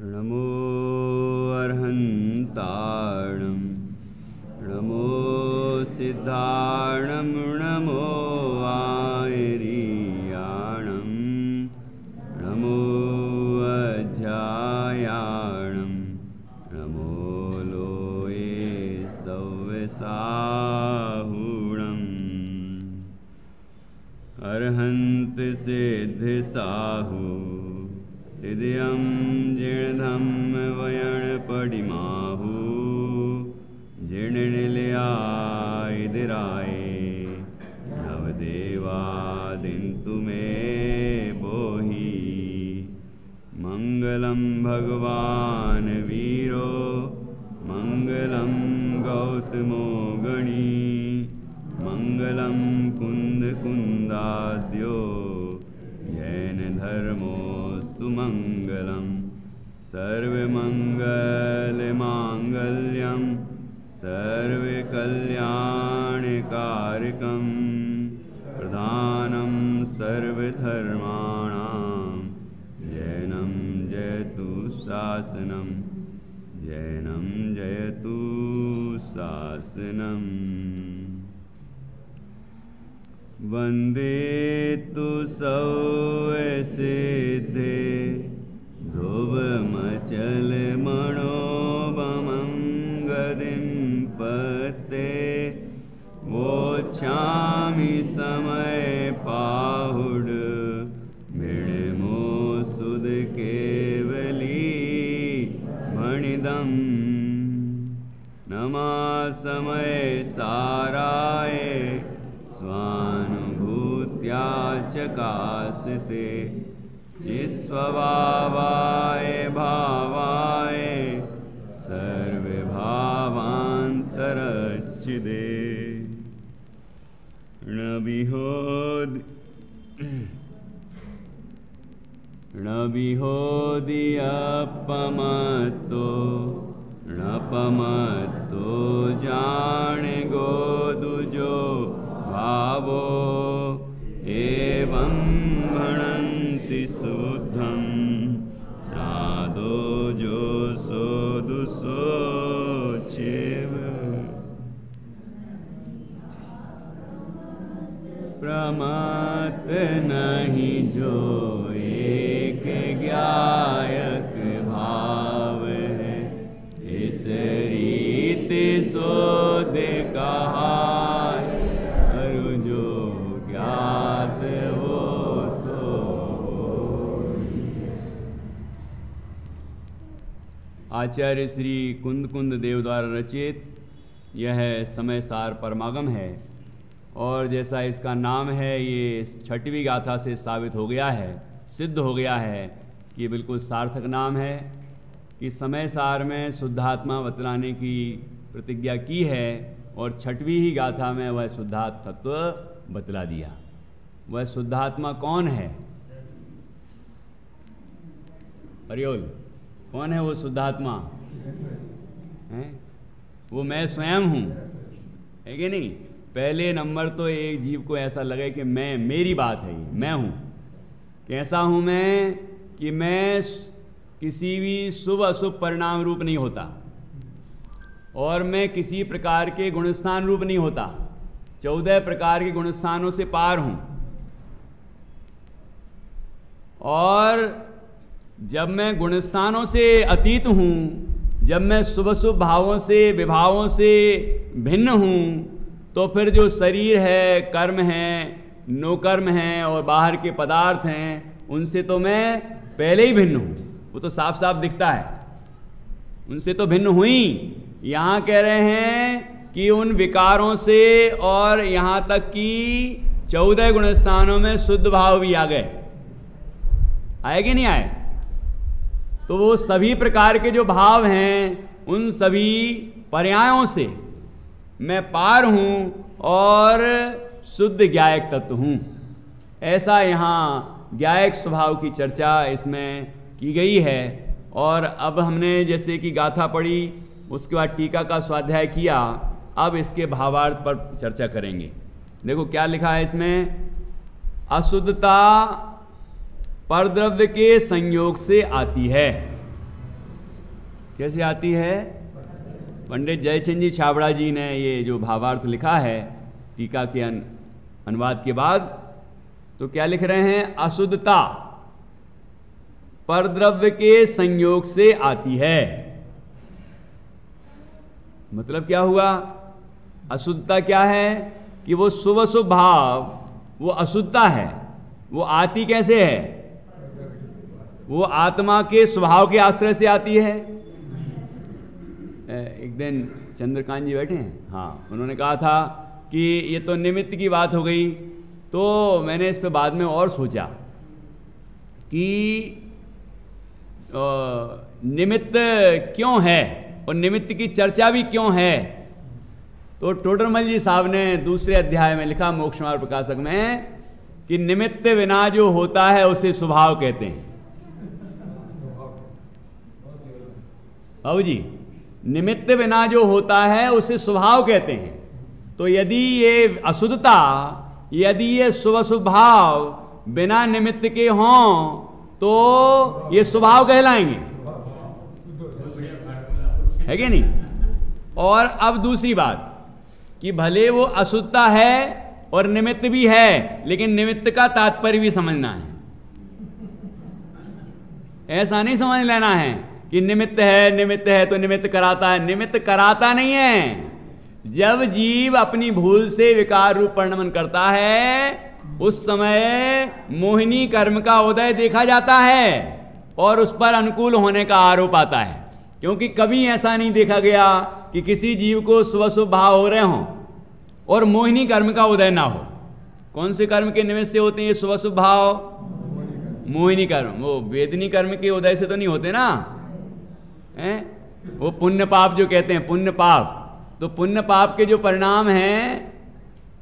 नमो अर्हन्ताणं नमो सिद्धाणं नमो आयर्याणं नमो अध्यायाणं नमो लोये सव्यसाहुणम् अर्हन्त सिद्ध साहु हृदयं जीर्णधम वयण पडिमाहु जीर्णनिलयाय नवदेवादिन्तु मे बोहि मङ्गलं भगवान् वीरो मङ्गलं गौतमो गणी मङ्गलं कुन्दकुन्दाद्यो जैनधर्मोऽस्तु मङ्गलं सर्वमङ्गलमाङ्गल्यं सर्वकल्याणकारकं प्रधानं सर्वधर्माणां जैनं जयतु शासनं जैनं जयतु शासनम् वन्दे तु सौसिद्धे ध्रुवमचलमणोबमं गदिं पते वोच्छामि समय पाहुड मृणमो सुद केवली भणिदम् नमा समय साराय स्वानुभूत्या चकासते चिस्वभावाय भावाय सर्वभावान्तरच्चिदे णविहोदियपमत्तो णपमत्तो जाने गोदुजो भावो एवं भणन्ति शुद्धं नादो जो सोदुसो चेव प्रमत नहीं जो एक ज्ञायक भाव है इस रीति सोद कहा आचार्य श्री कुंद देव द्वारा रचित यह समय सार परमागम है और जैसा इसका नाम है ये छठवीं गाथा से साबित हो गया है, सिद्ध हो गया है कि बिल्कुल सार्थक नाम है कि समय सार में शुद्धात्मा बतलाने की प्रतिज्ञा की है और छठवीं ही गाथा में वह शुद्धात्म तत्व बतला दिया। वह शुद्धात्मा कौन है? हरिओल, कौन है वो शुद्धात्मा? है वो मैं स्वयं हूँ, है कि नहीं? पहले नंबर तो एक जीव को ऐसा लगे कि मैं, मेरी बात है ये, मैं हूँ। कैसा हूँ मैं? कि मैं किसी भी शुभ अशुभ परिणाम रूप नहीं होता और मैं किसी प्रकार के गुणस्थान रूप नहीं होता। 14 प्रकार के गुणस्थानों से पार हूँ और जब मैं गुणस्थानों से अतीत हूँ, जब मैं शुभ शुभ भावों से विभावों से भिन्न हूँ, तो फिर जो शरीर है, कर्म है, नोकर्म हैं और बाहर के पदार्थ हैं, उनसे तो मैं पहले ही भिन्न हूँ। वो तो साफ साफ दिखता है, उनसे तो भिन्न हुई। यहाँ कह रहे हैं कि उन विकारों से और यहाँ तक कि 14 गुणस्थानों में शुद्ध भाव भी आ गए। आए कि नहीं आए? तो वो सभी प्रकार के जो भाव हैं उन सभी पर्यायों से मैं पार हूँ और शुद्ध ज्ञायक तत्व हूँ। ऐसा यहाँ ज्ञायक स्वभाव की चर्चा इसमें की गई है। और अब हमने जैसे कि गाथा पढ़ी, उसके बाद टीका का स्वाध्याय किया, अब इसके भावार्थ पर चर्चा करेंगे। देखो क्या लिखा है इसमें। अशुद्धता परद्रव्य के संयोग से आती है। कैसे आती है? पंडित जयचंद जी छाबड़ा जी ने ये जो भावार्थ लिखा है टीका के अनुवाद के बाद, तो क्या लिख रहे हैं? अशुद्धता परद्रव्य के संयोग से आती है। मतलब क्या हुआ? अशुद्धता क्या है कि वो शुभ अशुभ भाव, वो अशुद्धता है, वो आती कैसे है? वो आत्मा के स्वभाव के आश्रय से आती है। एक दिन चंद्रकांत जी बैठे हैं, हाँ, उन्होंने कहा था कि ये तो निमित्त की बात हो गई। तो मैंने इस पे बाद में और सोचा कि निमित्त क्यों है और निमित्त की चर्चा भी क्यों है। तो टोडरमल जी साहब ने दूसरे अध्याय में लिखा, मोक्ष मार्ग प्रकाशक में, कि निमित्त बिना जो होता है उसे स्वभाव कहते हैं। बाबू जी, निमित्त बिना जो होता है उसे स्वभाव कहते हैं। तो यदि ये अशुद्धता, यदि ये शुभ शुभ भाव बिना निमित्त के हों तो ये स्वभाव कहलाएंगे, है कि नहीं? और अब दूसरी बात कि भले वो अशुद्धता है और निमित्त भी है, लेकिन निमित्त का तात्पर्य भी समझना है। ऐसा नहीं समझ लेना है कि निमित्त है तो निमित्त कराता है। निमित्त कराता नहीं है। जब जीव अपनी भूल से विकार रूप परिणमन करता है, उस समय मोहिनी कर्म का उदय देखा जाता है और उस पर अनुकूल होने का आरोप आता है। क्योंकि कभी ऐसा नहीं देखा गया कि किसी जीव को शुभ शुभ भाव हो रहे हों और मोहिनी कर्म का उदय ना हो। कौन से कर्म के निमित्त से होते हैं ये शुभ शुभ भाव? मोहिनी कर्म। वो वेदनी कर्म के उदय से तो नहीं होते ना, हैं? वो पुण्य पाप जो कहते हैं, पुण्य पाप, तो पुण्य पाप के जो परिणाम हैं,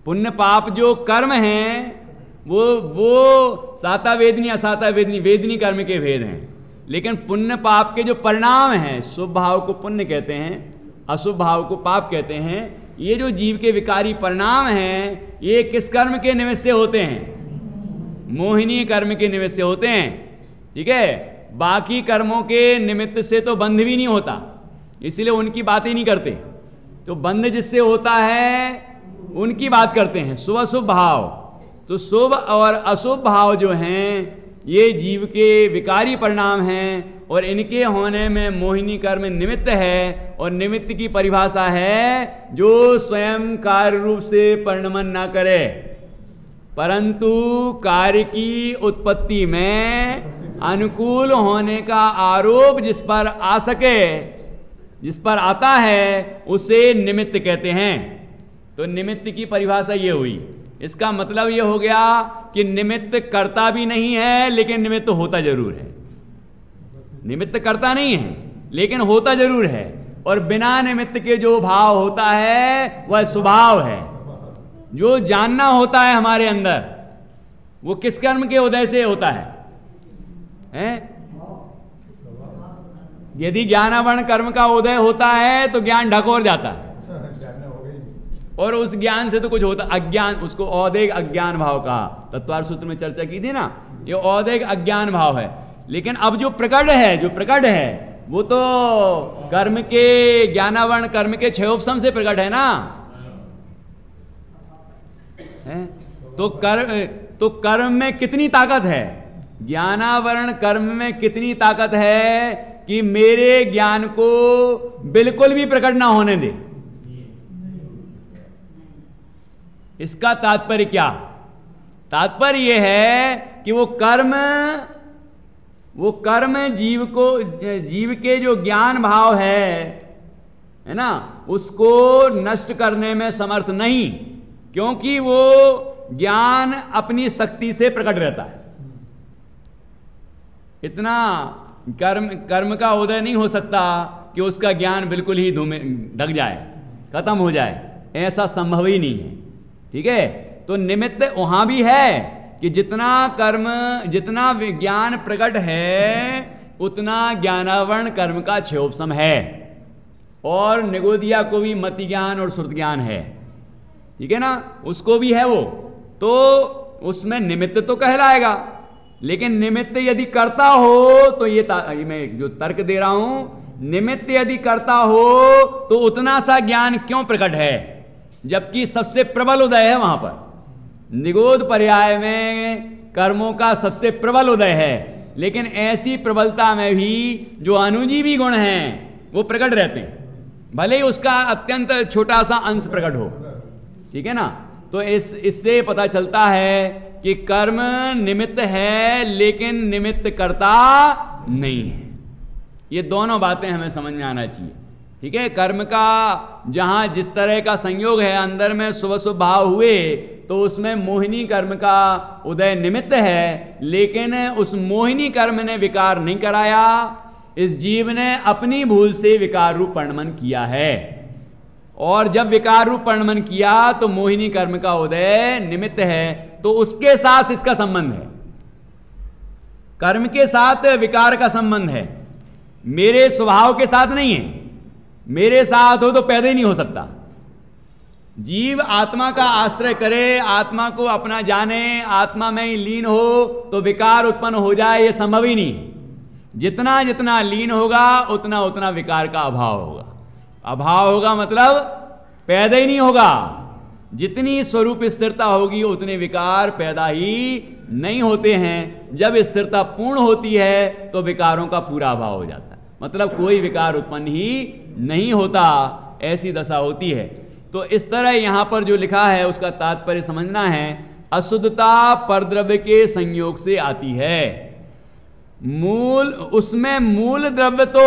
पुण्य पाप जो कर्म हैं, वो साता वेदनी असाता वेदनी, वेदनी कर्म के भेद हैं। लेकिन पुण्य पाप के जो परिणाम हैं, शुभ भाव को पुण्य कहते हैं, अशुभ भाव को पाप कहते हैं। ये जो जीव के विकारी परिणाम हैं, ये किस कर्म के निमित्त से होते हैं? मोहिनी कर्म के निमित्त से होते हैं। ठीक है, बाकी कर्मों के निमित्त से तो बंध भी नहीं होता, इसलिए उनकी बात ही नहीं करते। तो बंध जिससे होता है उनकी बात करते हैं, शुभ अशुभ भाव। तो शुभ और अशुभ भाव जो हैं, ये जीव के विकारी परिणाम हैं और इनके होने में मोहिनी कर्म निमित्त है। और निमित्त की परिभाषा है जो स्वयं कार्य रूप से परिणमन ना करे, परंतु कार्य की उत्पत्ति में अनुकूल होने का आरोप जिस पर आ सके, जिस पर आता है, उसे निमित्त कहते हैं। तो निमित्त की परिभाषा ये हुई। इसका मतलब ये हो गया कि निमित्त करता भी नहीं है, लेकिन निमित्त होता जरूर है। निमित्त करता नहीं है, लेकिन होता जरूर है। और बिना निमित्त के जो भाव होता है वह स्वभाव है। जो जानना होता है हमारे अंदर, वो किस कर्म के उदय से होता है? यदि ज्ञानावरण कर्म का उदय होता है तो ज्ञान ढकोर जाता है, और उस ज्ञान से तो कुछ होता, अज्ञान, उसको औदेक अज्ञान भाव कहा। तत्वार्थ सूत्र में चर्चा की थी ना, ये औदेक अज्ञान भाव है। लेकिन अब जो प्रकट है, वो तो कर्म के, ज्ञानावरण कर्म के क्षयोपशम से प्रकट है ना, है? तो कर्म में कितनी ताकत है? ज्ञानावरण कर्म में कितनी ताकत है कि मेरे ज्ञान को बिल्कुल भी प्रकट ना होने दे। इसका तात्पर्य क्या? तात्पर्य यह है कि वो कर्म जीव के जो ज्ञान भाव है ना, उसको नष्ट करने में समर्थ नहीं, क्योंकि वो ज्ञान अपनी शक्ति से प्रकट रहता है। इतना कर्म का उदय नहीं हो सकता कि उसका ज्ञान बिल्कुल ही ढक जाए, खत्म हो जाए, ऐसा संभव ही नहीं है। ठीक है, तो निमित्त वहां भी है कि जितना विज्ञान प्रकट है, उतना ज्ञानावरण कर्म का क्षयोपशम है। और निगोदिया को भी मति ज्ञान और श्रुत ज्ञान है, ठीक है ना, उसको भी है वो, तो उसमें निमित्त तो कहलाएगा। लेकिन निमित्त यदि करता हो तो ये मैं जो तर्क दे रहा हूं, निमित्त यदि करता हो तो उतना सा ज्ञान क्यों प्रकट है, जबकि सबसे प्रबल उदय है वहां पर। निगोध पर्याय में कर्मों का सबसे प्रबल उदय है, लेकिन ऐसी प्रबलता में भी जो अनुजीवी गुण हैं वो प्रकट रहते हैं, भले ही उसका अत्यंत छोटा सा अंश प्रकट हो। ठीक है ना। तो इससे पता चलता है कि कर्म निमित्त है लेकिन निमित्त करता नहीं है। ये दोनों बातें हमें समझ में आना चाहिए। ठीक है। कर्म का जहां जिस तरह का संयोग है, अंदर में शुभ शुभ भाव हुए तो उसमें मोहिनी कर्म का उदय निमित्त है, लेकिन उस मोहिनी कर्म ने विकार नहीं कराया। इस जीव ने अपनी भूल से विकार रूप परिणमन किया है, और जब विकार रूप परिणमन किया तो मोहिनी कर्म का उदय निमित्त है, तो उसके साथ इसका संबंध है। कर्म के साथ विकार का संबंध है, मेरे स्वभाव के साथ नहीं है। मेरे साथ हो तो पैदा ही नहीं हो सकता। जीव आत्मा का आश्रय करे, आत्मा को अपना जाने, आत्मा में ही लीन हो तो विकार उत्पन्न हो जाए, यह संभव ही नहीं है। जितना जितना लीन होगा उतना उतना विकार का अभाव होगा। अभाव होगा मतलब पैदा ही नहीं होगा। जितनी स्वरूप स्थिरता होगी उतने विकार पैदा ही नहीं होते हैं। जब स्थिरता पूर्ण होती है तो विकारों का पूरा अभाव हो जाता है, मतलब कोई विकार उत्पन्न ही नहीं होता, ऐसी दशा होती है। तो इस तरह यहां पर जो लिखा है उसका तात्पर्य समझना है। अशुद्धता परद्रव्य के संयोग से आती है। उसमें मूल द्रव्य तो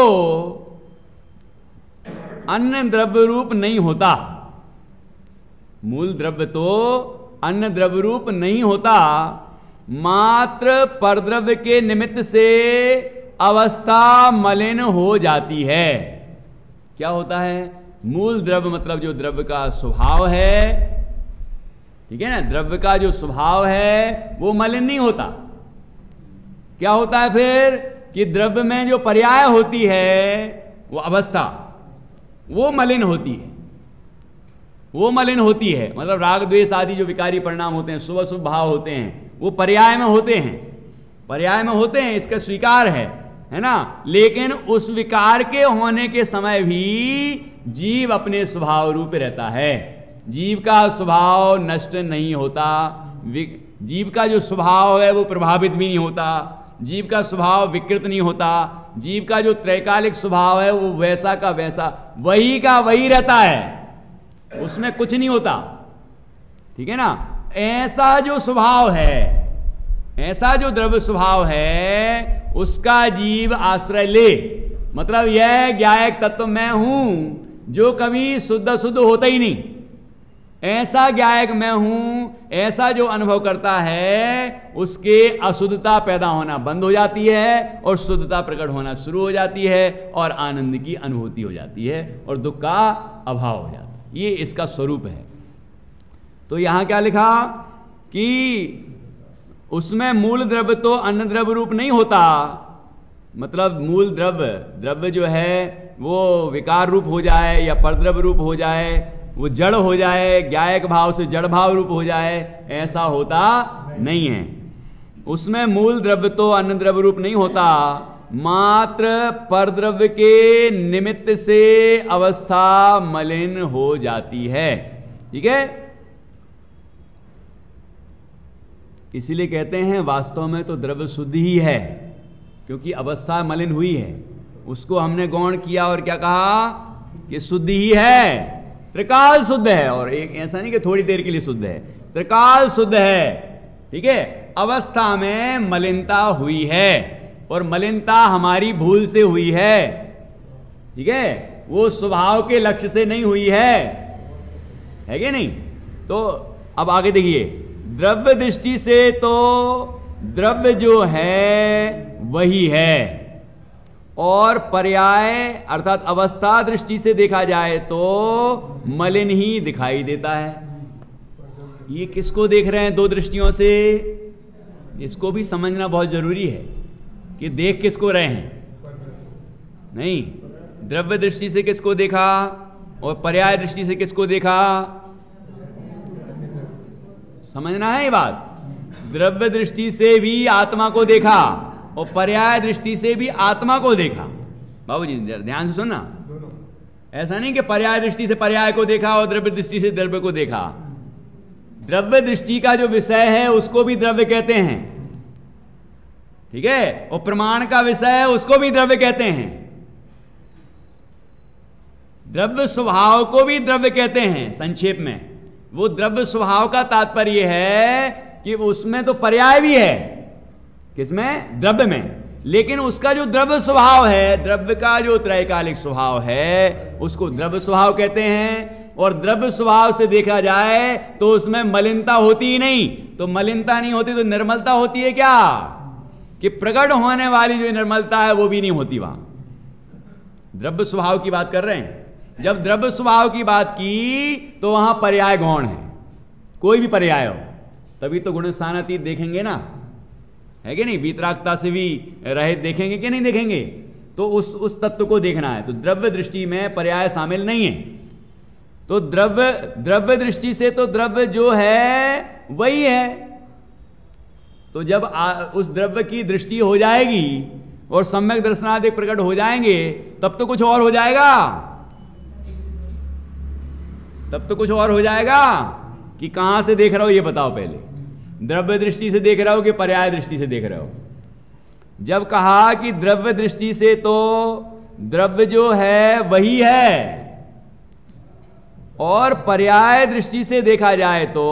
अन्य द्रव्य रूप नहीं होता। मूल द्रव्य तो अन्य द्रव्य रूप नहीं होता, मात्र परद्रव्य के निमित्त से अवस्था मलिन हो जाती है। क्या होता है? मूल द्रव्य मतलब जो द्रव्य का स्वभाव है, ठीक है ना, द्रव्य का जो स्वभाव है वो मलिन नहीं होता। क्या होता है फिर कि द्रव्य में जो पर्याय होती है वो अवस्था, वो मलिन होती है। वो मलिन होती है मतलब राग द्वेष आदि जो विकारी परिणाम होते हैं, शुभ शुभ भाव होते हैं, वो पर्याय में होते हैं। पर्याय में होते हैं, इसका स्वीकार है ना। लेकिन उस विकार के होने के समय भी जीव अपने स्वभाव रूप रहता है। जीव का स्वभाव नष्ट नहीं होता। जीव का जो स्वभाव है वो प्रभावित भी नहीं होता। जीव का स्वभाव विकृत नहीं होता। जीव का जो त्रैकालिक स्वभाव है वो वैसा का वैसा, वही का वही रहता है, उसमें कुछ नहीं होता। ठीक है ना। ऐसा जो स्वभाव है, ऐसा जो द्रव्य स्वभाव है, उसका जीव आश्रय ले। मतलब यह ज्ञायक तत्व मैं हूं जो कभी शुद्ध शुद्ध होता ही नहीं, ऐसा ज्ञायक मैं हूं, ऐसा जो अनुभव करता है, उसके अशुद्धता पैदा होना बंद हो जाती है और शुद्धता प्रकट होना शुरू हो जाती है और आनंद की अनुभूति हो जाती है और दुख का अभाव हो जाता है। ये इसका स्वरूप है। तो यहां क्या लिखा कि उसमें मूल द्रव्य तो अन्य द्रव्य रूप नहीं होता। मतलब मूल द्रव्य जो है वो विकार रूप हो जाए या परद्रव्य रूप हो जाए, वो जड़ हो जाए, ज्ञायक भाव से जड़ भाव रूप हो जाए, ऐसा होता नहीं है। उसमें मूल द्रव्य तो अन्य द्रव्य रूप नहीं होता, मात्र परद्रव्य के निमित्त से अवस्था मलिन हो जाती है। ठीक है। इसीलिए कहते हैं वास्तव में तो द्रव्य शुद्ध ही है, क्योंकि अवस्था मलिन हुई है। उसको हमने गौण किया और क्या कहा कि शुद्ध ही है, त्रिकाल शुद्ध है। और एक ऐसा नहीं कि थोड़ी देर के लिए शुद्ध है, त्रिकाल शुद्ध है। ठीक है। अवस्था में मलिनता हुई है और मलिनता हमारी भूल से हुई है। ठीक है। वो स्वभाव के लक्ष्य से नहीं हुई है कि नहीं। तो अब आगे देखिए, द्रव्य दृष्टि से तो द्रव्य जो है वही है, और पर्याय अर्थात अवस्था दृष्टि से देखा जाए तो मलिन ही दिखाई देता है। ये किसको देख रहे हैं? दो दृष्टियों से। इसको भी समझना बहुत जरूरी है कि देख किसको रहे हैं। नहीं, द्रव्य दृष्टि से किसको देखा और पर्याय दृष्टि से किसको देखा, समझना है ये बात। द्रव्य दृष्टि से भी आत्मा को देखा और पर्याय दृष्टि से भी आत्मा को देखा। बाबूजी ध्यान से सुनना, ऐसा नहीं कि पर्याय दृष्टि से पर्याय को देखा और द्रव्य दृष्टि से द्रव्य को देखा। द्रव्य दृष्टि का जो विषय है उसको भी द्रव्य कहते हैं, ठीक है, और प्रमाण का विषय है उसको भी द्रव्य कहते हैं। द्रव्य स्वभाव को भी द्रव्य कहते हैं। संक्षेप में वो द्रव्य स्वभाव का तात्पर्य है कि उसमें तो पर्याय भी है, किसमें? द्रव्य में, लेकिन उसका जो द्रव्य स्वभाव है, द्रव्य का जो त्रैकालिक स्वभाव है उसको द्रव्य स्वभाव कहते हैं। और द्रव्य स्वभाव से देखा जाए तो उसमें मलिनता होती ही नहीं। तो मलिनता नहीं होती तो निर्मलता होती है क्या? कि प्रकट होने वाली जो निर्मलता है वो भी नहीं होती वहां। द्रव्य स्वभाव की बात कर रहे हैं। जब द्रव्य स्वभाव की बात की तो वहां पर्याय गौण है, कोई भी पर्याय हो, तभी तो गुणस्थानातीत देखेंगे ना, है कि नहीं? वीतरागता से भी रहित देखेंगे कि नहीं देखेंगे? तो उस तत्व को देखना है। तो द्रव्य दृष्टि में पर्याय शामिल नहीं है। तो द्रव्य दृष्टि से तो द्रव्य जो है वही है। तो जब उस द्रव्य की दृष्टि हो जाएगी और सम्यक दर्शनादिक प्रकट हो जाएंगे तब तो कुछ और हो जाएगा, तब तो कुछ और हो जाएगा। कि कहां से देख रहे हो ये बताओ पहले, द्रव्य दृष्टि से देख रहे हो कि पर्याय दृष्टि से देख रहे हो? जब कहा कि द्रव्य दृष्टि से तो द्रव्य जो है वही है, और पर्याय दृष्टि से देखा जाए तो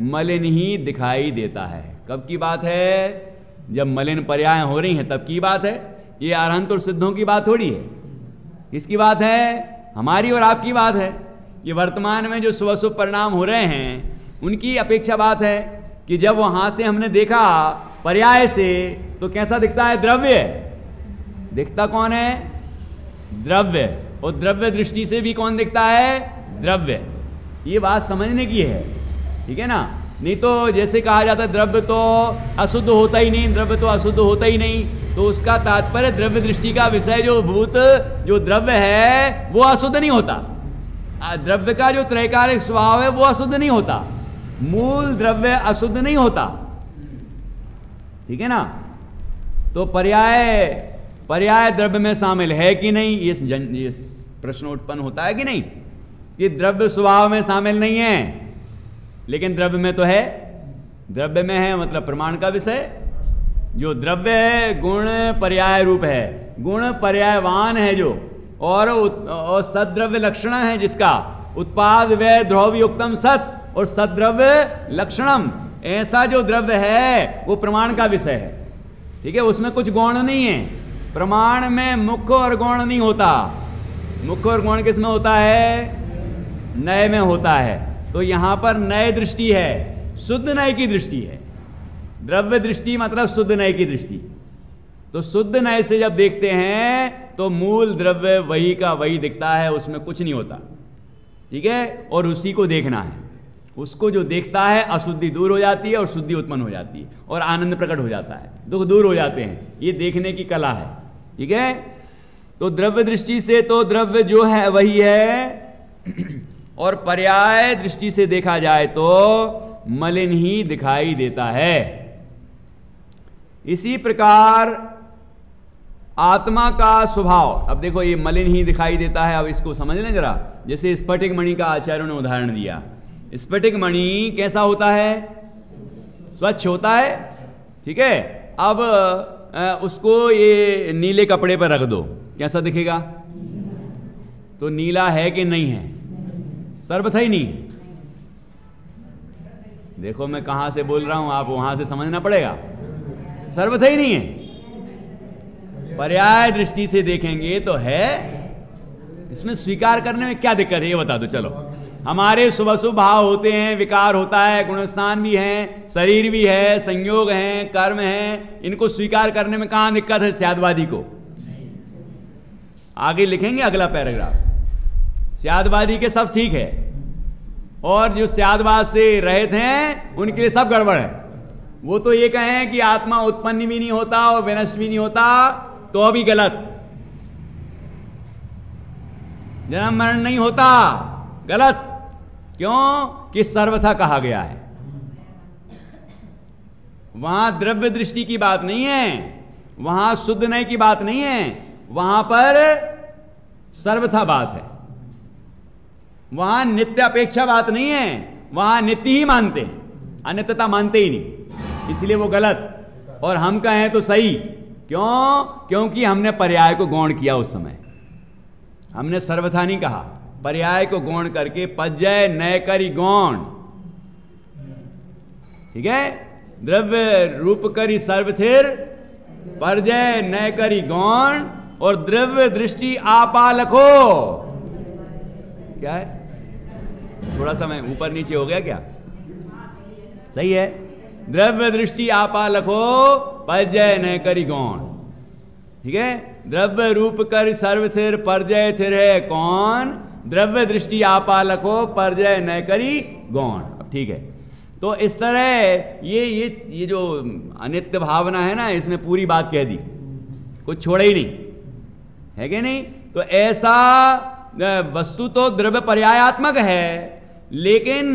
मलिन ही दिखाई देता है। कब की बात है? जब मलिन पर्याय हो रही हैं तब की बात है। ये अरहंत और सिद्धों की बात थोड़ी है। किसकी बात है? हमारी और आपकी बात है। ये वर्तमान में जो शुभ परिणाम हो रहे हैं उनकी अपेक्षा बात है कि जब वहां से हमने देखा पर्याय से तो कैसा दिखता है? द्रव्य दिखता। कौन है? द्रव्य। और द्रव्य दृष्टि से भी कौन दिखता है? द्रव्य। ये बात समझने की है, ठीक है ना? नहीं तो जैसे कहा जाता है द्रव्य तो अशुद्ध होता ही नहीं, द्रव्य तो अशुद्ध होता ही नहीं, तो उसका तात्पर्य द्रव्य दृष्टि का विषय जो भूत जो द्रव्य है वो अशुद्ध नहीं होता। द्रव्य का जो त्रैकालिक स्वभाव है वो अशुद्ध नहीं होता, मूल द्रव्य अशुद्ध नहीं होता, ठीक है ना? तो पर्याय द्रव्य में शामिल है कि नहीं, ये प्रश्न उत्पन्न होता है कि नहीं? ये द्रव्य स्वभाव में शामिल नहीं है, लेकिन द्रव्य में तो है। द्रव्य में है मतलब प्रमाण का विषय। जो द्रव्य है गुण पर्याय रूप है, गुण पर्यायवान है जो, और सद्द्रव्य लक्षण है जिसका, उत्पाद व्यय द्रव्य युक्तम सत और सद्द्रव्य लक्षणम, ऐसा जो द्रव्य है वो प्रमाण का विषय है, ठीक है? उसमें कुछ गौण नहीं है। प्रमाण में मुख्य और गौण नहीं होता। मुख्य और गौण किस में होता है? नय में होता है। तो यहां पर नय दृष्टि है, शुद्ध नय की दृष्टि है। द्रव्य दृष्टि मतलब शुद्ध नय की दृष्टि। तो शुद्ध नय से जब देखते हैं तो मूल द्रव्य वही का वही दिखता है, उसमें कुछ नहीं होता, ठीक है? और उसी को देखना है। उसको जो देखता है अशुद्धि दूर हो जाती है और शुद्धि उत्पन्न हो जाती है और आनंद प्रकट हो जाता है, दुख दूर हो जाते हैं। ये देखने की कला है, ठीक है? तो द्रव्य दृष्टि से तो द्रव्य जो है वही है, और पर्याय दृष्टि से देखा जाए तो मलिन ही दिखाई देता है। इसी प्रकार आत्मा का स्वभाव, अब देखो ये मलिन ही दिखाई देता है, अब इसको समझ लें जरा। जैसे स्फटिक मणि का आचार्यों ने उदाहरण दिया। स्फटिक मणि कैसा होता है? स्वच्छ होता है, ठीक है? अब उसको ये नीले कपड़े पर रख दो, कैसा दिखेगा? तो नीला है कि नहीं है? सर्वथा ही नहीं। देखो मैं कहां से बोल रहा हूं, आप वहां से समझना पड़ेगा। सर्वथा ही नहीं है। पर्याय दृष्टि से देखेंगे तो है। इसमें स्वीकार करने में क्या दिक्कत है ये बता दो। चलो, हमारे शुभ भाव होते हैं, विकार होता है, गुणस्थान भी हैं, शरीर भी है, संयोग हैं, कर्म हैं, इनको स्वीकार करने में कहां दिक्कत है स्यादवादी को? आगे लिखेंगे अगला पैराग्राफ। स्यादवादी के सब ठीक है, और जो स्यादवाद से रहित हैं उनके लिए सब गड़बड़ है। वो तो ये कहें कि आत्मा उत्पन्न भी नहीं होता और विनष्ट भी नहीं होता, तो अभी गलत। जन्म मरण नहीं होता, गलत। क्यों? कि सर्वथा कहा गया है। वहां द्रव्य दृष्टि की बात नहीं है, वहां शुद्ध नय की बात नहीं है, वहां पर सर्वथा बात है, वहां नित्य अपेक्षा बात नहीं है, वहां नित्य ही मानते हैं, अनित्यता मानते ही नहीं, इसलिए वो गलत। और हम कहें तो सही, क्यों? क्योंकि हमने पर्याय को गौण किया, उस समय हमने सर्वथा नहीं कहा, पर्याय को गौण करके पज्जय नय करी गौण, ठीक है, द्रव्य रूप करी सर्वथिर परजय नय करी गौण, और द्रव्य दृष्टि आपा लखो, क्या है, थोड़ा सा मैं ऊपर नीचे हो गया क्या? सही है, द्रव्य दृष्टि आपा लखो परजय नय करी गौण, ठीक है, द्रव्य रूप कर सर्वथिर परजय थिर है कौन, द्रव्य दृष्टि आपा लखो परजय नय करी गौण। अब ठीक है, तो इस तरह ये जो अनित्य भावना है ना, इसमें पूरी बात कह दी, कुछ छोड़ा ही नहीं, है कि नहीं? तो ऐसा वस्तु तो द्रव्य पर्यायात्मक है, लेकिन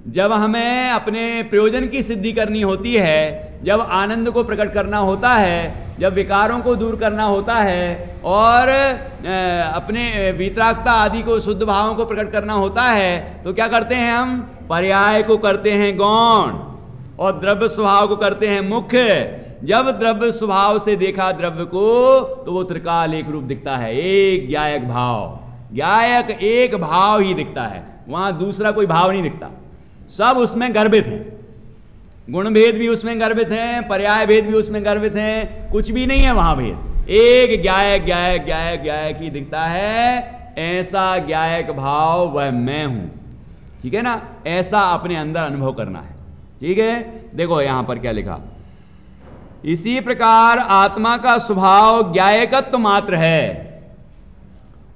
जब हमें अपने प्रयोजन की सिद्धि करनी होती है, जब आनंद को प्रकट करना होता है, जब विकारों को दूर करना होता है, और अपने वीतरागता आदि को, शुद्ध भावों को प्रकट करना होता है, तो क्या करते हैं हम? पर्याय को करते हैं गौण और द्रव्य स्वभाव को करते हैं मुख्य। जब द्रव्य स्वभाव से देखा द्रव्य को, तो वो त्रिकाल एक रूप दिखता है, एक ज्ञायक भाव, ज्ञायक एक भाव ही दिखता है, वहां दूसरा कोई भाव नहीं दिखता, सब उसमें गर्भित है, गुण भेद भी उसमें गर्भित हैं, पर्याय भेद भी उसमें गर्भित हैं, कुछ भी नहीं है वहां भेद, एक ज्ञायक ज्ञायक ज्ञायक ज्ञायक ही दिखता है। ऐसा ज्ञायक भाव वह मैं हूं, ठीक है ना, ऐसा अपने अंदर अनुभव करना है, ठीक है। देखो यहां पर क्या लिखा, इसी प्रकार आत्मा का स्वभाव ज्ञायकत्व मात्र है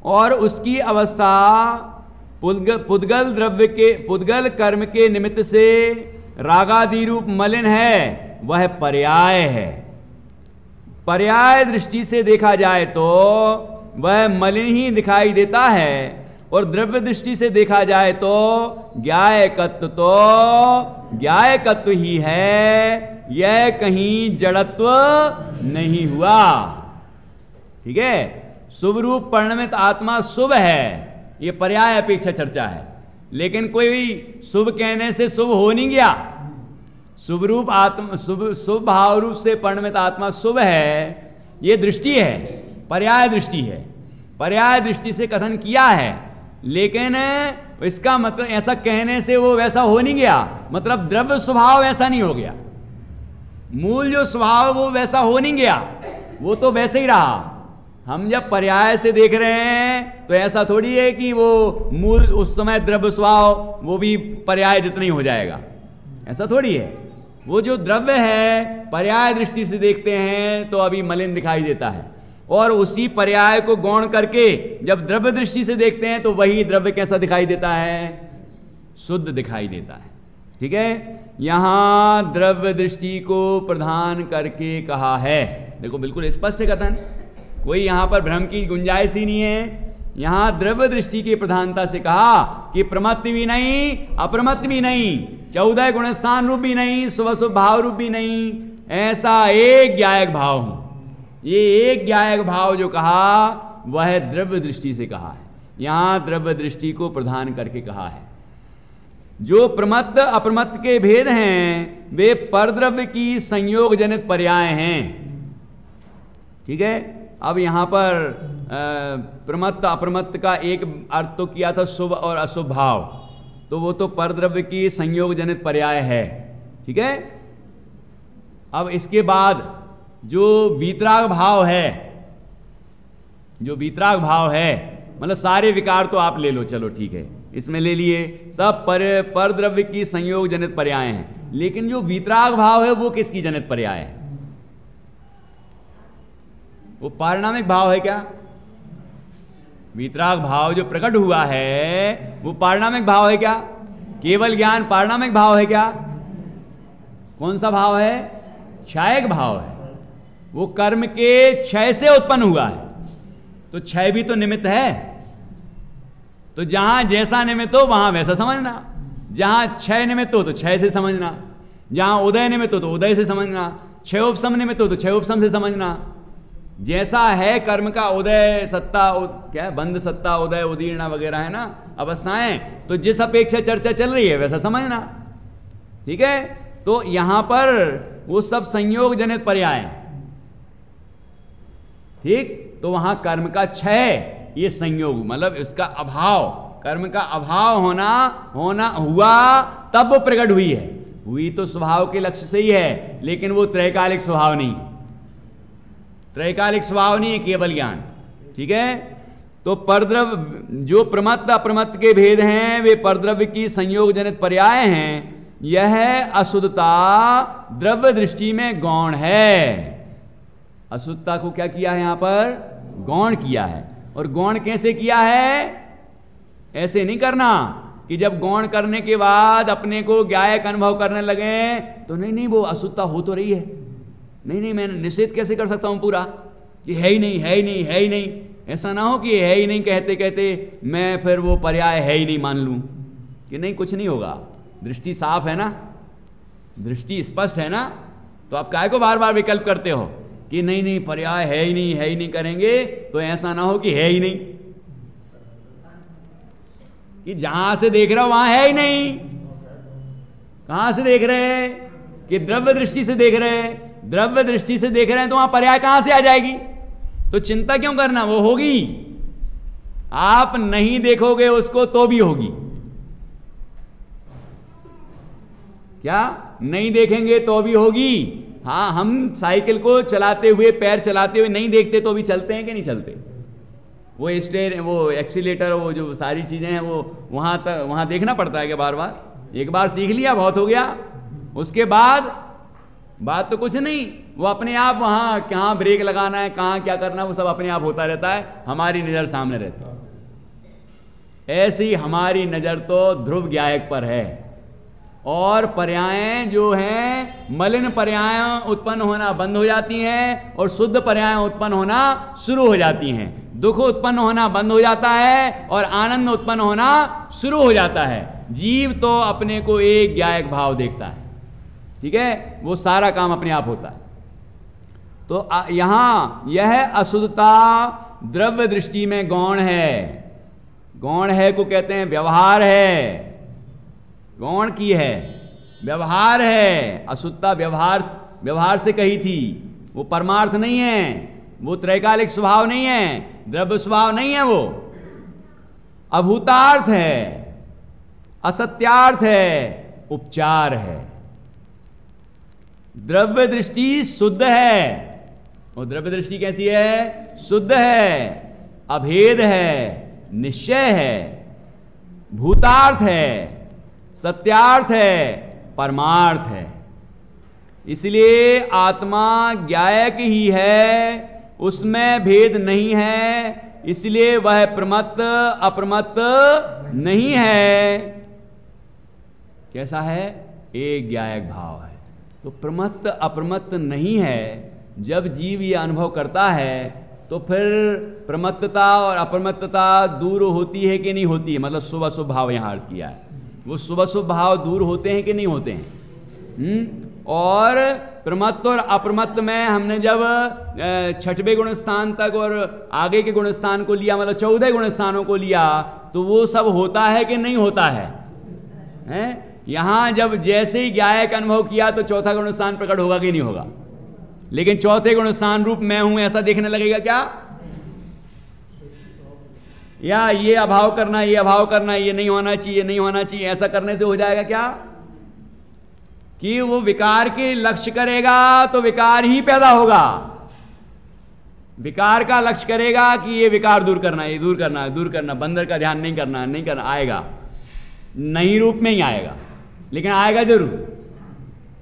और उसकी अवस्था पुद्गल द्रव्य के, पुद्गल कर्म के निमित्त से रागादि रूप मलिन है, वह पर्याय है। पर्याय दृष्टि से देखा जाए तो वह मलिन ही दिखाई देता है, और द्रव्य दृष्टि से देखा जाए तो ज्ञायकत्व ही है, यह कहीं जड़त्व नहीं हुआ, ठीक है। शुभ रूप परिणमित आत्मा शुभ है, ये पर्याय अपेक्षा चर्चा है, लेकिन कोई शुभ कहने से शुभ हो नहीं गया। शुभ रूप आत्मा, शुभ भाव रूप से परिणमित आत्मा शुभ है, ये दृष्टि है, पर्याय दृष्टि है, पर्याय दृष्टि से कथन किया है, लेकिन इसका मतलब ऐसा कहने से वो वैसा हो नहीं गया, मतलब द्रव्य स्वभाव ऐसा नहीं हो गया, मूल जो स्वभाव वो वैसा हो नहीं गया, वो तो वैसे ही रहा। हम जब पर्याय से देख रहे हैं तो ऐसा थोड़ी है कि वो मूल उस समय द्रव्य स्वभाव वो भी पर्याय जितना ही हो जाएगा, ऐसा थोड़ी है। वो जो द्रव्य है पर्याय दृष्टि से देखते हैं तो अभी मलिन दिखाई देता है, और उसी पर्याय को गौण करके जब द्रव्य दृष्टि से देखते हैं तो वही द्रव्य कैसा दिखाई देता है? शुद्ध दिखाई देता है, ठीक है। यहां द्रव्य दृष्टि को प्रधान करके कहा है, देखो बिल्कुल स्पष्ट कथन, कोई यहां पर भ्रम की गुंजाइश ही नहीं है। यहां द्रव्य दृष्टि की प्रधानता से कहा कि प्रमत्त भी नहीं, अप्रमत्त भी नहीं, 14 गुणस्थान रूप भी नहीं, शुभ शुभ भाव रूप भी नहीं, ऐसा एक ज्ञायक भाव हूं। ये एक ज्ञायक भाव जो कहा वह द्रव्य दृष्टि से कहा है, यहां द्रव्य दृष्टि को प्रधान करके कहा है। जो प्रमत्त अप्रमत्त के भेद हैं वे परद्रव्य की संयोग जनित पर्याय हैं, ठीक है। अब यहां पर प्रमत्त अप्रमत्त का एक अर्थ तो किया था शुभ और अशुभ भाव, तो वो तो परद्रव्य की संयोग जनित पर्याय है, ठीक है। अब इसके बाद जो वीतराग भाव है, जो वीतराग भाव है, मतलब सारे विकार तो आप ले लो, चलो ठीक है, इसमें ले लिए, सब परद्रव्य की संयोग जनित पर्याय हैं, लेकिन जो वीतराग भाव है वो किसकी जनित पर्याय है? वो पारिणामिक भाव है क्या? वीतराग भाव जो प्रकट हुआ है वो पारिणामिक भाव है क्या? केवल ज्ञान पारिणामिक भाव है क्या? कौन सा भाव है? क्षयक भाव है, वो कर्म के क्षय से उत्पन्न हुआ है, तो क्षय भी तो निमित्त है, तो जहां जैसा निमित्त हो वहां वैसा समझना, जहां क्षय निमित्त हो तो क्षय से समझना, जहां उदय निमित्त हो तो उदय से समझना, क्षयोपशम निमित्त हो तो क्षयोपशम से समझना, जैसा है कर्म का उदय सत्ता क्या है, बंध सत्ता उदय उदीर्णा वगैरह है ना अवस्थाएं, तो जिस अपेक्षा चर्चा चल रही है वैसा समझना, ठीक है। तो यहां पर वो सब संयोग जनित पर्याय, ठीक। तो वहां कर्म का क्षय, ये संयोग मतलब इसका अभाव, कर्म का अभाव होना हुआ तब वो प्रकट हुई है। हुई तो स्वभाव के लक्ष्य से ही है, लेकिन वो त्रैकालिक स्वभाव नहीं है, त्रैकालिक स्वभाव नहीं है, केवल ज्ञान, ठीक है। तो परद्रव्य जो प्रमत्त अप्रमत्त के भेद हैं वे परद्रव्य की संयोग जनित पर्याय हैं। यह अशुद्धता द्रव्य दृष्टि में गौण है। अशुद्धता को क्या किया है यहां पर, गौण किया है। और गौण कैसे किया है, ऐसे नहीं करना कि जब गौण करने के बाद अपने को ज्ञायक अनुभव करने लगे तो नहीं वो अशुद्धता हो तो रही है, नहीं मैं निषेध कैसे कर सकता हूं पूरा कि है ही नहीं, है ही नहीं, है ही नहीं। ऐसा ना हो कि है ही नहीं कहते कहते मैं फिर वो पर्याय है ही नहीं मान लूं कि नहीं, कुछ नहीं होगा। दृष्टि साफ है ना, दृष्टि स्पष्ट है ना, तो आप काहे को बार बार विकल्प करते हो कि नहीं पर्याय है ही नहीं, है ही नहीं करेंगे तो ऐसा ना हो कि है ही नहीं, कि जहां से देख रहा हो वहां है ही नहीं। कहां से देख रहे हैं कि द्रव्य दृष्टि से देख रहे हैं, द्रव्य दृष्टि से देख रहे हैं तो वहां पर्याय कहां से आ जाएगी, तो चिंता क्यों करना, वो होगी। आप नहीं देखोगे उसको तो भी होगी, क्या नहीं देखेंगे तो भी होगी। हाँ, हम साइकिल को चलाते हुए, पैर चलाते हुए नहीं देखते तो भी चलते हैं कि नहीं चलते, वो स्टेयर, वो एक्सीलेटर, वो जो सारी चीजें हैं वो वहां देखना पड़ता है कि बार बार। एक बार सीख लिया बहुत हो गया, उसके बाद बात तो कुछ नहीं, वो अपने आप वहां कहाँ ब्रेक लगाना है, कहाँ क्या करना है, वो सब अपने आप होता रहता है, हमारी नजर सामने रहती है। ऐसी हमारी नजर तो ध्रुव ज्ञायक पर है। और पर्याय जो हैं, मलिन पर्याय उत्पन्न होना बंद हो जाती हैं और शुद्ध पर्याय उत्पन्न होना शुरू हो जाती हैं। दुख उत्पन्न होना बंद हो जाता है और आनंद उत्पन्न होना शुरू हो जाता है। जीव तो अपने को एक ज्ञायक भाव देखता है, ठीक है, वो सारा काम अपने आप होता है। तो यहां यह अशुद्धता द्रव्य दृष्टि में गौण है। गौण है को कहते हैं व्यवहार है, गौण की है, व्यवहार है। अशुद्धता व्यवहार से कही थी, वो परमार्थ नहीं है, वो त्रैकालिक स्वभाव नहीं है, द्रव्य स्वभाव नहीं है, वो अभूतार्थ है, असत्यार्थ है, उपचार है। द्रव्य दृष्टि शुद्ध है, और द्रव्य दृष्टि कैसी है, शुद्ध है, अभेद है, निश्चय है, भूतार्थ है, सत्यार्थ है, परमार्थ है। इसलिए आत्मा ज्ञायक ही है, उसमें भेद नहीं है, इसलिए वह प्रमत्त अप्रमत्त नहीं है। कैसा है, एक ज्ञायक भाव है। तो प्रमत्त अप्रमत्त नहीं है। जब जीव ये अनुभव करता है तो फिर प्रमत्तता और अप्रमत्तता दूर होती है कि नहीं होती है, मतलब शुभ अशुभ भाव यहां अर्थ किया है, वो शुभ अशुभ भाव दूर होते हैं कि नहीं होते हैं। और प्रमत्त और अप्रमत्त में हमने जब छठवें गुण स्थान तक और आगे के गुण स्थान को लिया, मतलब 14 गुण स्थानों को लिया, तो वो सब होता है कि नहीं होता है, हैं? यहां जब जैसे ही ज्ञायक अनुभव किया तो चौथा गुण स्थान प्रकट होगा कि नहीं होगा, लेकिन चौथे गुण स्थान रूप मैं हूं ऐसा देखने लगेगा क्या, या ये अभाव करना, ये अभाव करना, ये नहीं होना चाहिए, नहीं होना चाहिए, ऐसा करने से हो जाएगा क्या कि वो विकार के लक्ष्य करेगा तो विकार ही पैदा होगा। विकार का लक्ष्य करेगा कि ये विकार दूर करना, ये दूर करना, दूर करना, बंदर का ध्यान नहीं करना, नहीं करना, आएगा, नहीं रूप में ही आएगा, लेकिन आएगा जरूर,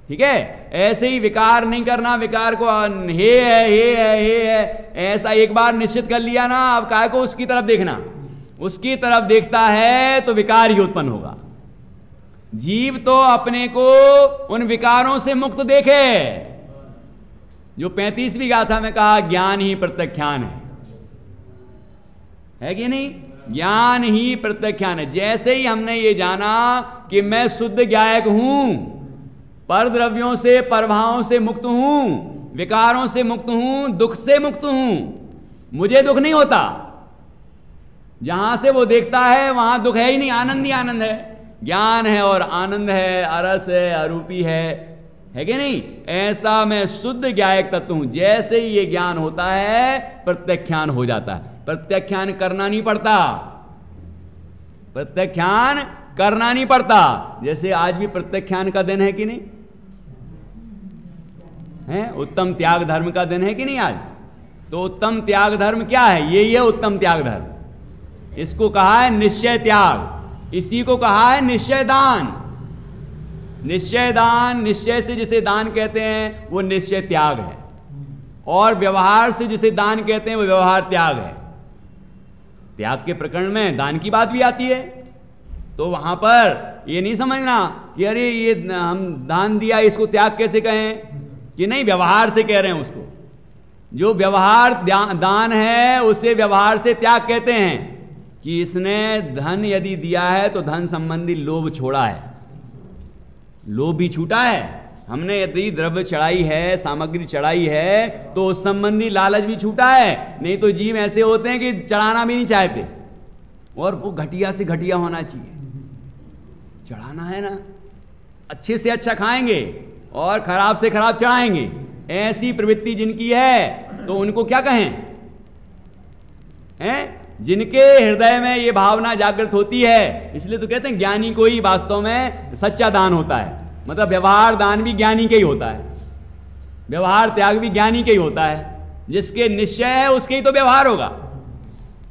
ठीक है। ऐसे ही विकार नहीं करना, विकार को हे है ऐसा एक बार निश्चित कर लिया ना, अब काय को उसकी तरफ देखना, उसकी तरफ देखता है तो विकार ही उत्पन्न होगा। जीव तो अपने को उन विकारों से मुक्त देखे, जो 35वीं गाथा में कहा ज्ञान ही प्रत्याख्यान है कि नहीं, ज्ञान ही प्रत्याख्यान है। जैसे ही हमने ये जाना कि मैं शुद्ध ज्ञायक हूं, पर द्रव्यों से परभावों से मुक्त हूं, विकारों से मुक्त हूं, दुख से मुक्त हूं, मुझे दुख नहीं होता। जहां से वो देखता है वहां दुख है ही नहीं, आनंद ही आनंद है, ज्ञान है और आनंद है, अरस है, अरूपी है कि नहीं? ऐसा मैं शुद्ध ज्ञायक तत्व हूं। जैसे ही ये ज्ञान होता है प्रत्याख्यान हो जाता है। प्रत्याख्यान करना नहीं पड़ता, प्रत्याख्यान करना नहीं पड़ता। जैसे आज भी प्रत्याख्यान का दिन है कि नहीं है? उत्तम त्याग धर्म का दिन है कि नहीं आज? तो उत्तम त्याग धर्म क्या है? यही है उत्तम त्याग धर्म। इसको कहा है निश्चय त्याग, इसी को कहा है निश्चय दान। निश्चय दान, निश्चय से जिसे दान कहते हैं वो निश्चय त्याग है, और व्यवहार से जिसे दान कहते हैं वो व्यवहार त्याग है। त्याग के प्रकरण में दान की बात भी आती है, तो वहां पर ये नहीं समझना कि अरे ये हम दान दिया इसको त्याग कैसे कहें, कि नहीं, व्यवहार से कह रहे हैं उसको। जो व्यवहार दान है उसे व्यवहार से त्याग कहते हैं, कि इसने धन यदि दिया है तो धन संबंधी लोभ छोड़ा है, लोभ भी छूटा है। हमने यदि द्रव्य चढ़ाई है, सामग्री चढ़ाई है, तो उस संबंधी लालच भी छूटा है। नहीं तो जीव ऐसे होते हैं कि चढ़ाना भी नहीं चाहते, और वो घटिया से घटिया होना चाहिए। चढ़ाना है ना, अच्छे से अच्छा खाएंगे और खराब से खराब चढ़ाएंगे, ऐसी प्रवृत्ति जिनकी है तो उनको क्या कहें? हैं? जिनके हृदय में ये भावना जागृत होती है, इसलिए तो कहते हैं ज्ञानी को ही वास्तव में सच्चा दान होता है। मतलब व्यवहार दान भी ज्ञानी के ही होता है, व्यवहार त्याग भी ज्ञानी के ही होता है। जिसके निश्चय है उसके ही तो व्यवहार होगा।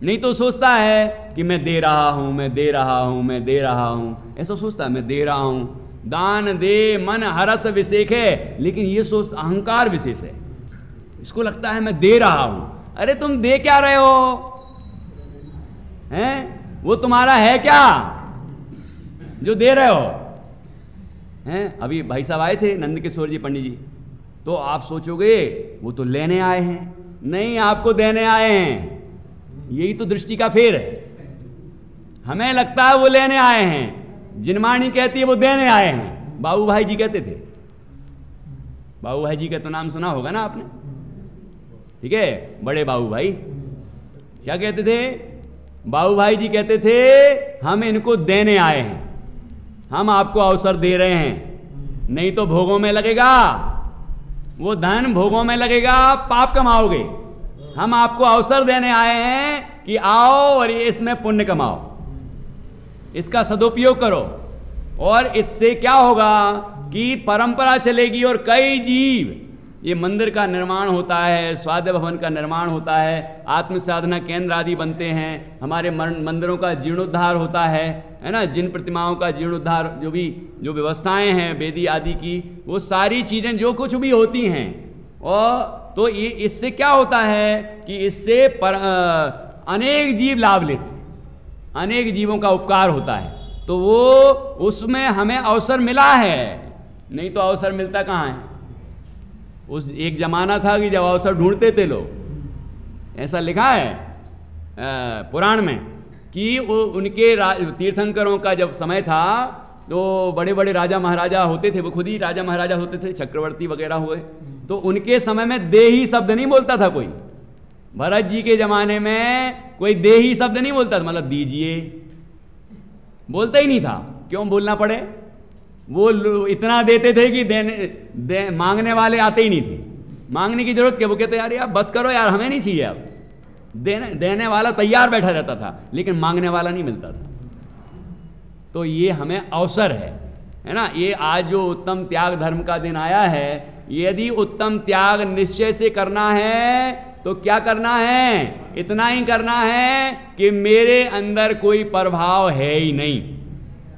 नहीं तो सोचता है कि मैं दे रहा हूं, मैं दे रहा हूं, मैं दे रहा हूं, ऐसा सोचता है मैं दे रहा हूं। दान दे मन हरस विशेष है, लेकिन ये सोच अहंकार विशेष है। इसको लगता है मैं दे रहा हूं। अरे तुम दे क्या रहे हो? हैं? वो तुम्हारा है क्या जो दे रहे हो? हैं? अभी भाई साहब आए थे नंद किशोर जी पंडित जी, तो आप सोचोगे वो तो लेने आए हैं। नहीं, आपको देने आए हैं। यही तो दृष्टि का फेर है। हमें लगता है वो लेने आए हैं, जिनमानी कहती है वो देने आए हैं। बाबू भाई जी कहते थे, बाबू भाई जी का तो नाम सुना होगा ना आपने, ठीक है? बड़े बाबू भाई क्या कहते थे? बाबू भाई जी कहते थे हम इनको देने आए हैं, हम आपको अवसर दे रहे हैं, नहीं तो भोगों में लगेगा, वो धन भोगों में लगेगा, पाप कमाओगे। हम आपको अवसर देने आए हैं कि आओ और इसमें पुण्य कमाओ, इसका सदुपयोग करो, और इससे क्या होगा कि परंपरा चलेगी और कई जीव, ये मंदिर का निर्माण होता है, स्वाध्याय भवन का निर्माण होता है, आत्म साधना केंद्र आदि बनते हैं, हमारे मंदिरों का जीर्णोद्धार होता है ना, जिन प्रतिमाओं का जीर्णोद्धार, जो व्यवस्थाएं हैं वेदी आदि की, वो सारी चीज़ें जो कुछ भी होती हैं, और तो ये इससे क्या होता है कि इससे अनेक जीव लाभ लेते, अनेक जीवों का उपकार होता है। तो वो उसमें हमें अवसर मिला है, नहीं तो अवसर मिलता कहाँ है? उस एक जमाना था कि जब अवसर ढूंढते थे लोग, ऐसा लिखा है पुराण में कि उनके तीर्थंकरों का जब समय था तो बड़े बड़े राजा महाराजा होते थे, वो खुद ही राजा महाराजा होते थे, चक्रवर्ती वगैरह हुए, तो उनके समय में देही शब्द नहीं बोलता था कोई। भरत जी के जमाने में कोई देही शब्द नहीं बोलता था, मतलब दीजिए बोलता ही नहीं था। क्यों बोलना पड़े? वो इतना देते थे कि मांगने वाले आते ही नहीं थे, मांगने की जरूरत क्या? वो कहते यार यार बस करो यार, हमें नहीं चाहिए। अब देने वाला तैयार बैठा रहता था, लेकिन मांगने वाला नहीं मिलता था। तो ये हमें अवसर है ना। ये आज जो उत्तम त्याग धर्म का दिन आया है, यदि उत्तम त्याग निश्चय से करना है तो क्या करना है? इतना ही करना है कि मेरे अंदर कोई प्रभाव है ही नहीं,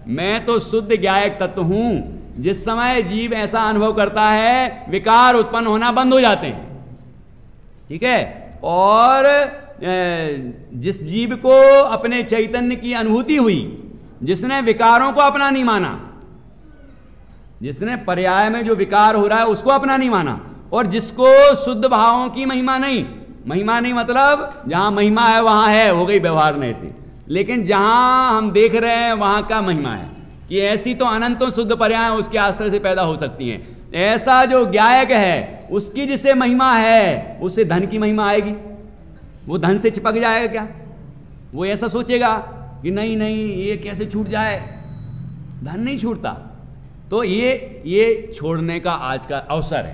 मैं तो शुद्ध ज्ञायक तत्व हूं। जिस समय जीव ऐसा अनुभव करता है, विकार उत्पन्न होना बंद हो जाते हैं, ठीक है। और जिस जीव को अपने चैतन्य की अनुभूति हुई, जिसने विकारों को अपना नहीं माना, जिसने पर्याय में जो विकार हो रहा है उसको अपना नहीं माना, और जिसको शुद्ध भावों की महिमा नहीं मतलब जहां महिमा है वहां है, हो गई व्यवहार में से, लेकिन जहां हम देख रहे हैं वहां का महिमा है, कि ऐसी तो अनंतों शुद्ध पर्याय उसके आश्रय से पैदा हो सकती हैं। ऐसा जो गायक है उसकी जिसे महिमा है उसे धन की महिमा आएगी, वो धन से चिपक जाएगा क्या? वो ऐसा सोचेगा कि नहीं नहीं ये कैसे छूट जाए, धन नहीं छूटता। तो ये छोड़ने का आज का अवसर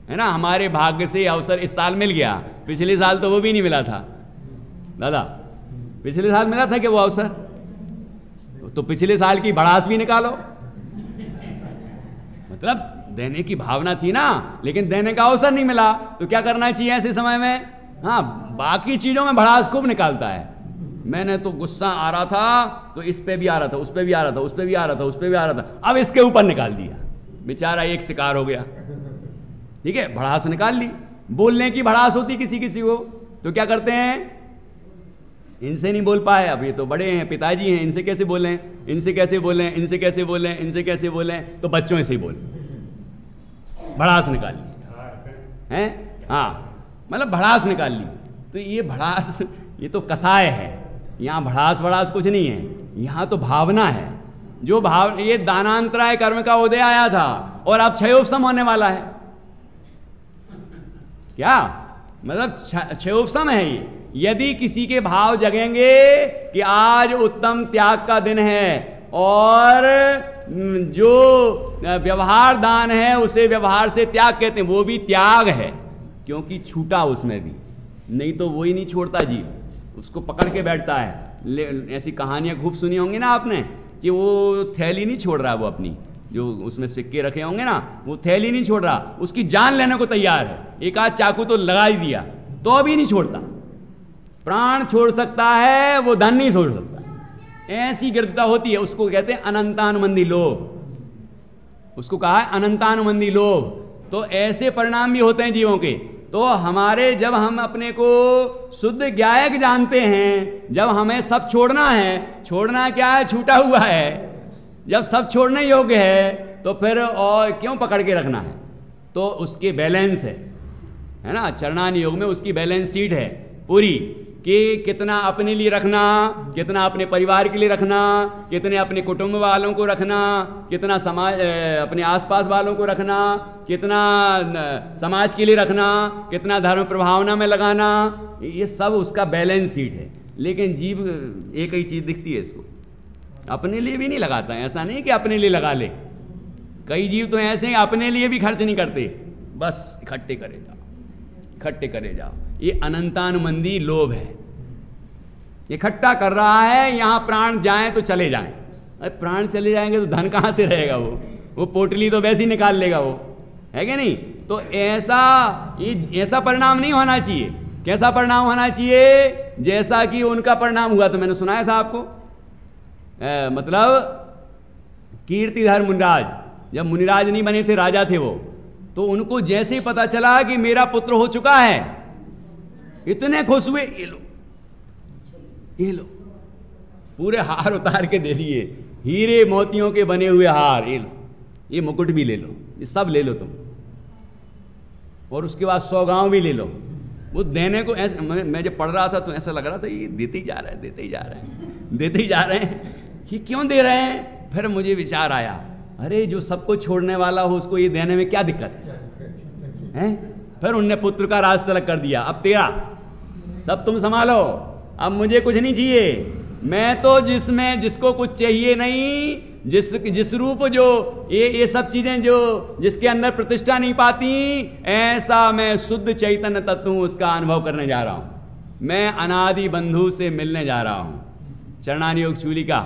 है ना। हमारे भाग्य से अवसर इस साल मिल गया, पिछले साल तो वो भी नहीं मिला था दादा। पिछले साल मिला था कि वो अवसर, तो पिछले साल की भड़ास भी निकालो। मतलब देने की भावना थी ना, लेकिन देने का अवसर नहीं मिला, तो क्या करना चाहिए ऐसे समय में? हाँ, बाकी चीजों में भड़ास खूब निकालता है। मैंने तो गुस्सा आ रहा था तो इस पे भी आ रहा था, उस पे भी आ रहा था, उस पे भी आ रहा था, उस पे भी आ रहा था, अब इसके ऊपर निकाल दिया, बेचारा एक शिकार हो गया। ठीक है, भड़ास निकाल ली। बोलने की भड़ास होती किसी किसी को, तो क्या करते हैं, इनसे नहीं बोल पाए, अब ये तो बड़े हैं, पिताजी हैं, इनसे कैसे बोलें, इनसे कैसे बोलें, इनसे कैसे बोलें, इनसे कैसे बोलें, तो बच्चों से ही बोल, भड़ास निकाल ली है। हाँ, मतलब भड़ास निकाल ली। तो ये भड़ास, ये तो कसाय है। यहाँ भड़ास भड़ास कुछ नहीं है, यहाँ तो भावना है। जो भाव, ये दानांतराय कर्म का उदय आया था और अब क्षयोपशम होने वाला है। क्या मतलब क्षयोपशम है ये। यदि किसी के भाव जगेंगे कि आज उत्तम त्याग का दिन है और जो व्यवहार दान है उसे व्यवहार से त्याग कहते हैं, वो भी त्याग है क्योंकि छूटा उसमें भी, नहीं तो वो ही नहीं छोड़ता जीव, उसको पकड़ के बैठता है। ऐसी कहानियां खूब सुनी होंगी ना आपने कि वो थैली नहीं छोड़ रहा, वो अपनी जो उसमें सिक्के रखे होंगे ना, वो थैली नहीं छोड़ रहा, उसकी जान लेने को तैयार है। एक आध चाकू तो लगा ही दिया तो अभी नहीं छोड़ता। प्राण छोड़ सकता है, वो धन नहीं छोड़ सकता। ऐसी गिरता होती है, उसको कहते हैं अनंतानुबंधी लोभ। उसको कहा है अनंतानुबंधी लोभ। तो ऐसे परिणाम भी होते हैं जीवों के। तो हमारे, जब हम अपने को शुद्ध गायक जानते हैं, जब हमें सब छोड़ना है, छोड़ना क्या है, छूटा हुआ है, जब सब छोड़ने योग्य है तो फिर और क्यों पकड़ के रखना है? तो उसके बैलेंस है ना, चरणान योग में उसकी बैलेंस शीट है पूरी, कि कितना अपने लिए रखना, कितना अपने परिवार के लिए रखना, कितने अपने कुटुंब वालों को रखना, कितना समाज, अपने आसपास वालों को रखना, कितना समाज के लिए रखना, कितना धर्म प्रभावना में लगाना, ये सब उसका बैलेंस शीट है। लेकिन जीव एक ही चीज़ दिखती है इसको, अपने लिए भी नहीं लगाता है। ऐसा नहीं कि अपने लिए लगा ले, कई जीव तो ऐसे हैं अपने लिए भी खर्च नहीं करते, बस इकट्ठे करे जाओ, इकट्ठे करे जाओ। ये अनंतानुबंधी लोभ है, इकट्ठा कर रहा है, यहाँ प्राण जाएं तो चले जाएं। अरे प्राण चले जाएंगे तो धन कहाँ से रहेगा? वो पोटली तो वैसे ही निकाल लेगा वो, है कि नहीं? तो ऐसा परिणाम नहीं होना चाहिए। कैसा परिणाम होना चाहिए? जैसा कि उनका परिणाम हुआ, तो मैंने सुनाया था आपको, मतलब कीर्तिधर मुनिराज, जब मुनिराज नहीं बने थे, राजा थे वो, तो उनको जैसे ही पता चला कि मेरा पुत्र हो चुका है, इतने खुश हुए, ये लो ये लो, पूरे हार उतार के दे दिए, हीरे मोतियों के बने हुए हार, ये लो, ये मुकुट भी ले लो, ये सब ले लो तुम, और उसके बाद 100 गांव भी ले लो। वो देने को ऐसे, मैं जब पढ़ रहा था तो ऐसा लग रहा था ये देते ही जा रहे हैं, देते ही जा रहे हैं, देते ही जा रहे हैं, ये क्यों दे रहे हैं? फिर मुझे विचार आया, अरे जो सबको छोड़ने वाला हो उसको ये देने में क्या दिक्कत है? फिर उनने पुत्र का राज तलक कर दिया, अब तेरा सब तुम संभालो, अब मुझे कुछ नहीं चाहिए, मैं तो जिसको कुछ चाहिए नहीं, जिस रूप जो ये सब चीजें जो जिसके अंदर प्रतिष्ठा नहीं पाती, ऐसा मैं शुद्ध चैतन्य तत्व हूं, उसका अनुभव करने जा रहा हूं। मैं अनादि बंधु से मिलने जा रहा हूं, चरणानी योग चूली का।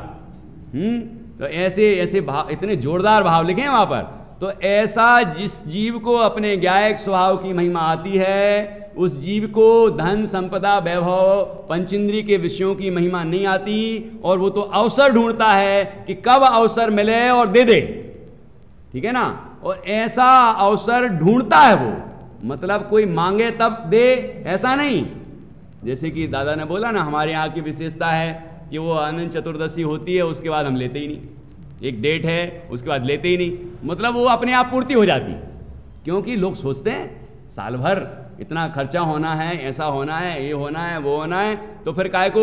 तो ऐसे भाव, इतने जोरदार भाव लिखे हैं वहां पर। तो ऐसा जिस जीव को अपने गायक स्वभाव की महिमा आती है, उस जीव को धन संपदा वैभव पंचेंद्रिय के विषयों की महिमा नहीं आती, और वो तो अवसर ढूंढता है कि कब अवसर मिले और दे दे, ठीक है ना। और ऐसा अवसर ढूंढता है वो, मतलब कोई मांगे तब दे, ऐसा नहीं। जैसे कि दादा ने बोला ना, हमारे यहाँ की विशेषता है कि वो अनंत चतुर्दशी होती है, उसके बाद हम लेते ही नहीं, एक डेट है उसके बाद लेते ही नहीं, मतलब वो अपने आप पूर्ति हो जाती। क्योंकि लोग सोचते हैं साल भर इतना खर्चा होना है, ऐसा होना है, ये होना है, वो होना है, तो फिर काय को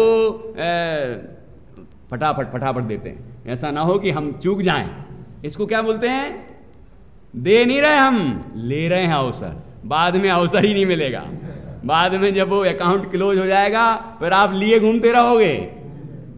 फटाफट फटाफट देते हैं, ऐसा ना हो कि हम चूक जाएं। इसको क्या बोलते हैं? दे नहीं रहे हम, ले रहे हैं अवसर, बाद में अवसर ही नहीं मिलेगा। बाद में जब वो अकाउंट क्लोज हो जाएगा फिर आप लिए घूमते रहोगे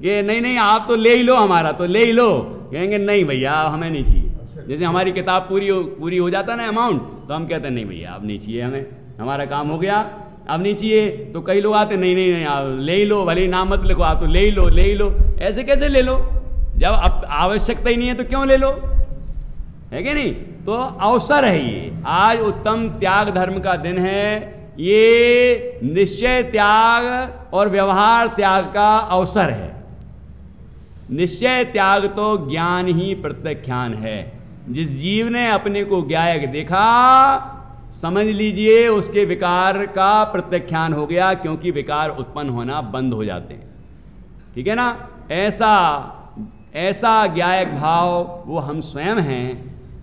कि नहीं नहीं आप तो ले ही लो, हमारा तो ले ही लो। कहेंगे नहीं भैया हमें नहीं चाहिए। जैसे हमारी किताब पूरी हो जाता ना अमाउंट, तो हम कहते हैं नहीं भैया अब नहीं चाहिए हमें, हमारा काम हो गया अब नहीं चाहिए। तो कई लोग आते नहीं नहीं नहीं आप ले ही लो, भले ही नाम मत लिखो, आप तो ले ही लो ले ही लो। ऐसे कैसे ले लो? जब अब आवश्यकता ही नहीं है तो क्यों ले लो, है कि नहीं? तो अवसर है ये। आज उत्तम त्याग धर्म का दिन है। ये निश्चय त्याग और व्यवहार त्याग का अवसर है। निश्चय त्याग तो ज्ञान ही प्रत्याख्यान है। जिस जीव ने अपने को ज्ञायक देखा, समझ लीजिए उसके विकार का प्रत्याख्यान हो गया, क्योंकि विकार उत्पन्न होना बंद हो जाते हैं। ठीक है ना? ऐसा ज्ञायक भाव वो हम स्वयं हैं,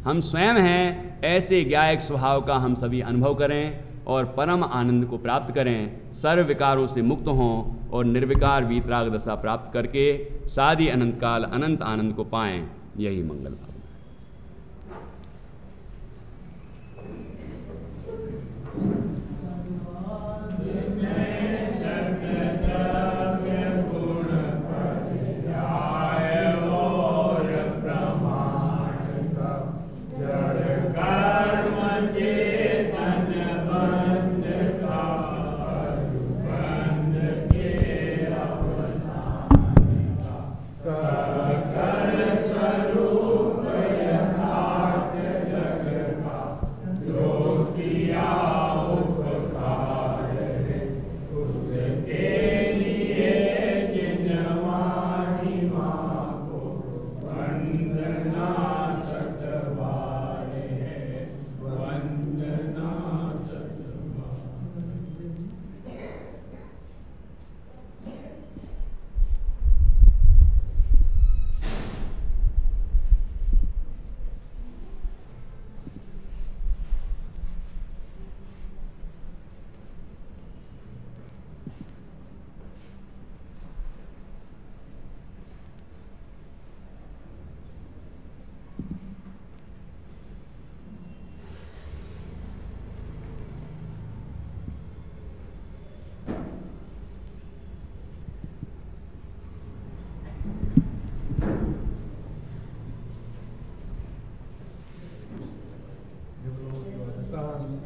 हम स्वयं हैं। ऐसे ज्ञायक स्वभाव का हम सभी अनुभव करें और परम आनंद को प्राप्त करें, सर्व विकारों से मुक्त हों और निर्विकार वीतराग दशा प्राप्त करके सादी अनंत काल अनंत आनंद को पाएं। यही मंगल भावना।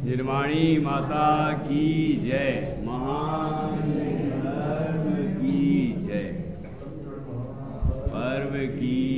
निर्वाणी माता की जय, महान धर्म की जय, पर्व की